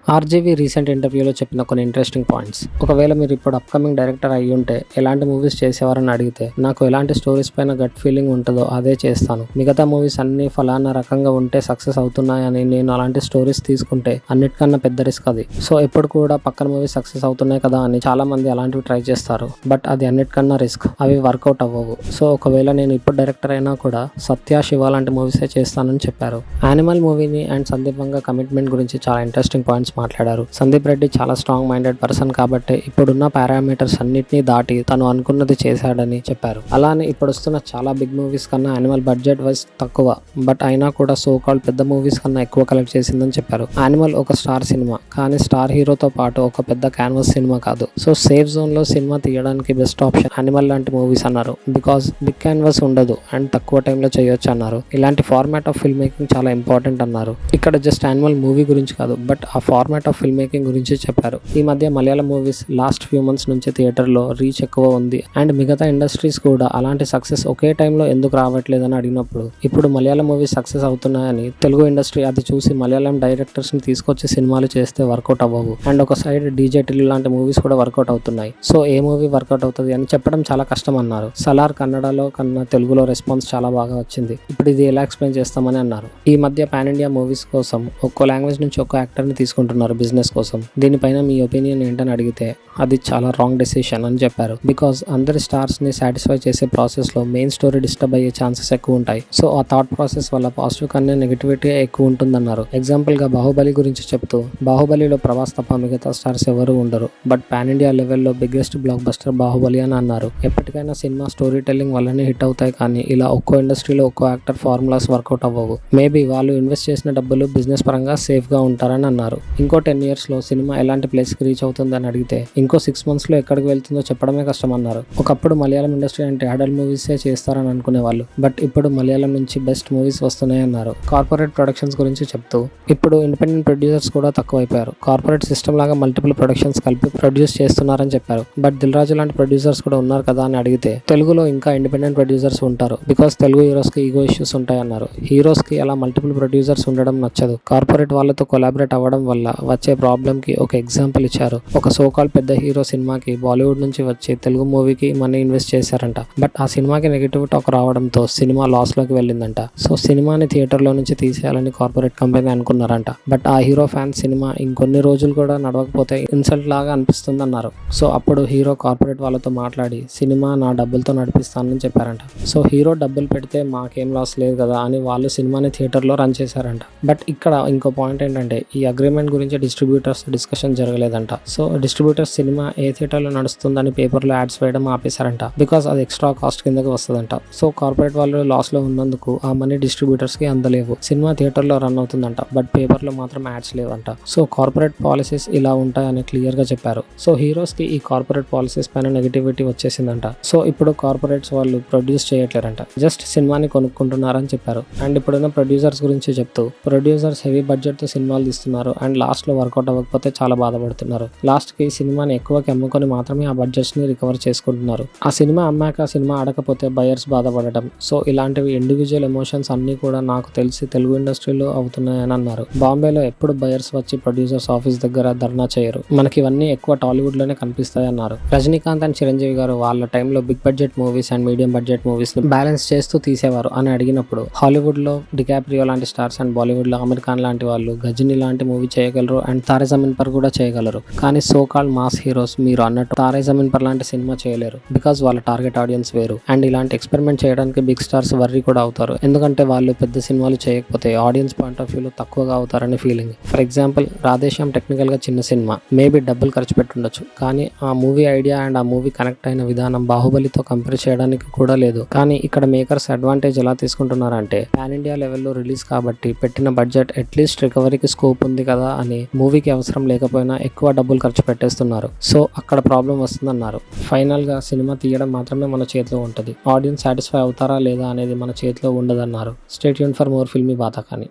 RGV recent ఇంటర్వ్యూలో చెప్పిన కొన్ని ఇంట్రెస్టింగ్ పాయింట్స్. ఒకవేళ మీరు ఇప్పుడు అప్కమింగ్ డైరెక్టర్ అయ్యి ఉంటే ఎలాంటి మూవీస్ చేసేవారని అడిగితే, నాకు ఎలాంటి స్టోరీస్ పైన గట్ ఫీలింగ్ ఉంటుందో అదే చేస్తాను. మిగతా మూవీస్ అన్ని ఫలానా రకంగా ఉంటే సక్సెస్ అవుతున్నాయని నేను అలాంటి స్టోరీస్ తీసుకుంటే అన్నిటికన్నా పెద్ద రిస్క్ అది. సో ఎప్పుడు కూడా పక్కన మూవీస్ సక్సెస్ అవుతున్నాయి కదా అని చాలా మంది అలాంటివి ట్రై చేస్తారు. బట్ అది అన్నిటికన్నా రిస్క్, అవి వర్కౌట్ అవ్వవు. సో ఒకవేళ నేను ఇప్పుడు డైరెక్టర్ అయినా కూడా సత్య, శివ లాంటి మూవీసే చేస్తానని చెప్పారు. యానిమల్ మూవీని అండ్ సందీప్ వంగ కమిట్మెంట్ గురించి చాలా ఇంట్రెస్టింగ్ పాయింట్స్ మాట్లాడారు. సందీప్ రెడ్డి చాలా స్ట్రాంగ్ మైండెడ్ పర్సన్ కాబట్టి ఇప్పుడున్న పారామీటర్స్ అన్నిటినీ దాటి తను అనుకున్నది చేశాడని చెప్పారు. అలానే ఇప్పుడు వస్తున్న చాలా బిగ్ మూవీస్ కన్నా యానిమల్ బడ్జెట్ వైస్ తక్కువ, బట్ అయినా కూడా సో కాల్డ్ పెద్ద మూవీస్ కన్నా ఎక్కువ కలెక్ట్ చేసిందని చెప్పారు. యానిమల్ ఒక స్టార్ సినిమా, కానీ స్టార్ హీరోతో పాటు ఒక పెద్ద క్యాన్వాస్ సినిమా కాదు. సో సేఫ్ జోన్ లో సినిమా తీయడానికి బెస్ట్ ఆప్షన్ యానిమల్ లాంటి మూవీస్ అన్నారు. బికాస్ బిగ్ క్యాన్వాస్ ఉండదు అండ్ తక్కువ టైంలో చేయొచ్చు అన్నారు. ఇలాంటి ఫార్మాట్ ఆఫ్ ఫిల్మ్ మేకింగ్ చాలా ఇంపార్టెంట్ అన్నారు. ఇక్కడ జస్ట్ యానిమల్ మూవీ గురించి కాదు, బట్ ఆ ఫార్మాట్ ఆఫ్ ఫిల్మ్ మేకింగ్ గురించి చెప్పారు. ఈ మధ్య Malayalam movies last few months నుంచి థియేటర్లో రీచ్ ఎక్కువ ఉంది అండ్ మిగతా ఇండస్ట్రీస్ కూడా అలాంటి సక్సెస్ ఒకే టైంలో ఎందుకు రావట్లేదని అడిగినప్పుడు, ఇప్పుడు మలయాళం మూవీస్ సక్సెస్ అవుతున్నాయని తెలుగు ఇండస్ట్రీ అది చూసి మలయాళం డైరెక్టర్స్ ని తీసుకొచ్చి సినిమాలు చేస్తే వర్కౌట్ అవ్వవు అండ్ ఒక సైడ్ డీజే టిల్లు లాంటి మూవీస్ కూడా వర్కౌట్ అవుతున్నాయి. సో ఏ మూవీ వర్కౌట్ అవుతుంది అని చెప్పడం చాలా కష్టం అన్నారు. సలార్ కన్నడలో కన్నా తెలుగులో రెస్పాన్స్ చాలా బాగా వచ్చింది. ఇప్పుడు ఇది ఎలా ఎక్స్ప్లెయిన్ చేస్తామని అన్నారు. ఈ మధ్య పాన్ ఇండియా మూవీస్ కోసం ఒక్కో లాంగ్వేజ్ నుంచి ఒక్కో యాక్టర్ ని తీసుకుంటున్నారు బిజినెస్ కోసం. దీనిపైన మీ ఒపీనియన్ ఏంటని అడిగితే అది చాలా రాంగ్ డెసిషన్ అని చెప్పారు. బికాస్ అందరి స్టార్స్ ని సాటిస్ఫై చేసే ప్రాసెస్ లో మెయిన్ స్టోరీ డిస్టర్బ్ అయ్యే ఛాన్సెస్ ఎక్కువ ఉంటాయి. సో ఆ థాట్ ప్రాసెస్ వల్ల పాజిటివ్ కన్నా నెగిటివిటీ ఎక్కువ ఉంటుందన్నారు. ఎగ్జాంపుల్ గా బాహుబలి గురించి చెప్తూ, బాహుబలిలో ప్రభాస్ తప్ప మిగతా స్టార్స్ ఎవరు ఉండరు, బట్ పాన్ ఇండియా లెవెల్లో బిగ్గెస్ట్ బ్లాక్ బస్టర్ బాహుబలి అని అన్నారు. ఎప్పటికైనా సినిమా స్టోరీ టెల్లింగ్ వల్లనే హిట్ అవుతాయి, కానీ ఇలా ఒక్కో ఇండస్ట్రీలో ఒక్కో యాక్టర్ ఫార్ములాస్ వర్కౌట్ అవ్వవు. మేబీ వాళ్ళు ఇన్వెస్ట్ చేసిన డబ్బులు బిజినెస్ పరంగా సేఫ్ గా ఉంటారని అన్నారు. ఇంకో 10 years లో సినిమా ఎలాంటి ప్లేస్ కి రీచ్ అవుతుందని అడిగితే ఇంకో 6 months లో ఎక్కడికి వెళ్తుందో చెప్పడమే కష్టం అన్నారు. ఒకప్పుడు మలయాళం ఇండస్ట్రీ అంటే అడల్ట్ మూవీసే చేస్తారని అనుకునేవాళ్ళు, బట్ ఇప్పుడు మలయాళం నుంచి బెస్ట్ మూవీస్ వస్తున్నాయి అన్నారు. కార్పొరేట్ ప్రొడక్షన్స్ గురించి చెప్తూ, ఇప్పుడు ఇండిపెండెంట్ ప్రొడ్యూసర్స్ కూడా తక్కువైపోయారు. కార్పొరేట్ సిస్టమ్ లాగా మల్టిపుల్ ప్రొడక్షన్స్ కలిపి ప్రొడ్యూస్ చేస్తున్నారని చెప్పారు. బట్ దిల్ రాజు లాంటి ప్రొడ్యూసర్స్ కూడా ఉన్నారు కదా అని అడిగితే, తెలుగులో ఇంకా ఇండిపెండెంట్ ప్రొడ్యూసర్స్ ఉంటారు, బికాస్ తెలుగు హీరోస్ కి ఈగో ఇష్యూస్ ఉంటాయన్నారు. హీరోస్ కి అలా మల్టిపుల్ ప్రొడ్యూసర్స్ ఉండడం నచ్చదు. కార్పొరేట్ వాళ్ళతో కొలాబరేట్ అవ్వడం వల్ల వచ్చే ప్రాబ్లం కి ఒక ఎగ్జాంపుల్ ఇచ్చారు. ఒక సోకాల్ పెద్ద హీరో సినిమాకి బాలీవుడ్ నుంచి వచ్చి తెలుగు మూవీకి మనీ ఇన్వెస్ట్ చేశారంట, బట్ ఆ సినిమాకి నెగిటివ్ టాక్ రావడంతో సినిమా లాస్ లోకి వెళ్ళిందంట. సో సినిమాని థియేటర్ లో నుంచి తీసేయాలని కార్పొరేట్ కంపెనీ అనుకున్నారంట, బట్ ఆ హీరో ఫ్యాన్స్ సినిమా ఇంకొన్ని రోజులు కూడా నడవకపోతే ఇన్సల్ట్ లాగా అనిపిస్తుంది అన్నారు. సో అప్పుడు హీరో కార్పొరేట్ వాళ్ళతో మాట్లాడి సినిమా నా డబ్బులతో నడిపిస్తానని చెప్పారంట. సో హీరో డబ్బులు పెడితే మాకేం లాస్ లేదు కదా అని వాళ్ళు సినిమాని థియేటర్ లో రన్ చేశారంట. బట్ ఇక్కడ ఇంకో పాయింట్ ఏంటంటే, ఈ అగ్రిమెంట్ గురించి డిస్ట్రిబ్యూటర్స్ డిస్కషన్ జరగలేదంట. సో డిస్ట్రిబ్యూటర్స్ సినిమా ఏ థియేటర్ లో నడుస్తుందని పేపర్ లో యాడ్స్ వేయడం ఆపేశారంట, బికాస్ అది ఎక్స్ట్రా కాస్ట్ కిందకి వస్తుందంట. సో కార్పొరేట్ వాళ్ళు లాస్ లో ఉన్నందుకు ఆ మనీ డిస్ట్రిబ్యూటర్స్ కి అందలేవు. సినిమా థియేటర్ లో రన్ అవుతుందంట, బట్ పేపర్ లో మాత్రం యాడ్స్ లేవంట. సో కార్పొరేట్ పాలసీస్ ఇలా ఉంటాయని క్లియర్ గా చెప్పారు. సో హీరోస్ కి ఈ కార్పొరేట్ పాలసీస్ పైన నెగిటివిటీ వచ్చేసిందంట. సో ఇప్పుడు కార్పొరేట్స్ వాళ్ళు ప్రొడ్యూస్ చేయట్లేరంట, జస్ట్ సినిమాని కొనుక్కుంటున్నారని చెప్పారు. అండ్ ఇప్పుడున్న ప్రొడ్యూసర్స్ గురించి చెప్తూ, ప్రొడ్యూసర్స్ హెవీ బడ్జెట్ తో సినిమాలు తీస్తున్నారు అండ్ లాస్ట్ లో వర్కౌట్ అవ్వకపోతే చాలా బాధపడుతున్నారు. లాస్ట్ కి సినిమాని ఎక్కువకి అమ్ముకొని మాత్రమే ఆ బడ్జెట్స్ ని రికవర్ చేసుకుంటున్నారు. ఆ సినిమా అమ్మాక ఆ సినిమా ఆడకపోతే బయర్స్ బాధపడటం. సో ఇలాంటివి ఇండివిజువల్ ఎమోషన్స్ అన్ని కూడా నాకు తెలిసి తెలుగు ఇండస్ట్రీలో అవుతున్నాయని అన్నారు. బాంబేలో ఎప్పుడు బయర్స్ వచ్చి ప్రొడ్యూసర్స్ ఆఫీస్ దగ్గర ధర్నా చేయరు, మనకి ఇవన్నీ ఎక్కువ టాలీవుడ్ లోనే కనిపిస్తాయి అన్నారు. రజనీకాంత్ అండ్ చిరంజీవి గారు వాళ్ళ టైంలో big budget movies and medium budget movies ని బ్యాలెన్స్ చేస్తూ తీసేవారు అని అడిగినప్పుడు, హాలీవుడ్ లో డికాప్రియో లాంటి స్టార్స్ అండ్ బాలీవుడ్ లో అమీర్ ఖాన్ లాంటి వాళ్ళు గజనీ లాంటి మూవీ చేయగలరు అండ్ తారే జమీన్ పర్ కూడా చేయగలరు, కానీ సో కాల్డ్ మాస్ హీరోస్ మీరు అన్నట్టు తారే జమీన్ పర్ లాంటి సినిమా చేయలేరు, బికాస్ వాళ్ళ టార్గెట్ ఆడియన్స్ వేరు. అండ్ ఇలాంటి ఎక్స్పెరిమెంట్ చేయడానికి బిగ్ స్టార్స్ వర్రీ కూడా అవుతారు, ఎందుకంటే వాళ్ళు పెద్ద సినిమాలు చేయకపోతే ఆడియన్స్ పాయింట్ ఆఫ్ వ్యూలో తక్కువగా అవుతారని feeling. For example Radhe Shyam technical గా చిన్న సినిమా, మేబీ డబ్బులు ఖర్చు పెట్టుండొచ్చు, కానీ ఆ మూవీ ఐడియా అండ్ ఆ మూవీ కనెక్ట్ అయిన విధానం బాహుబలితో కంపేర్ చేయడానికి కూడా లేదు. కానీ ఇక్కడ మేకర్స్ అడ్వాంటేజ్ ఎలా తీసుకుంటున్నారంటే, పాన్ ఇండియా లెవెల్లో రిలీజ్ కాబట్టి పెట్టిన బడ్జెట్ అట్లీస్ట్ రికవరీకి స్కోప్ ఉంది కదా అని మూవీకి అవసరం లేకపోయినా ఎక్కువ డబ్బులు ఖర్చు పెట్టేస్తున్నారు. సో అక్కడ ప్రాబ్లం వస్తుందన్నారు. ఫైనల్ గా సినిమా తీయడం మాత్రమే మన చేతిలో ఉంటుంది, ఆడియన్స్ సాటిస్ఫై అవుతారా లేదా అనేది మన చేతిలో ఉండదన్నారు. Stay tuned for more filmy బాతాకాని.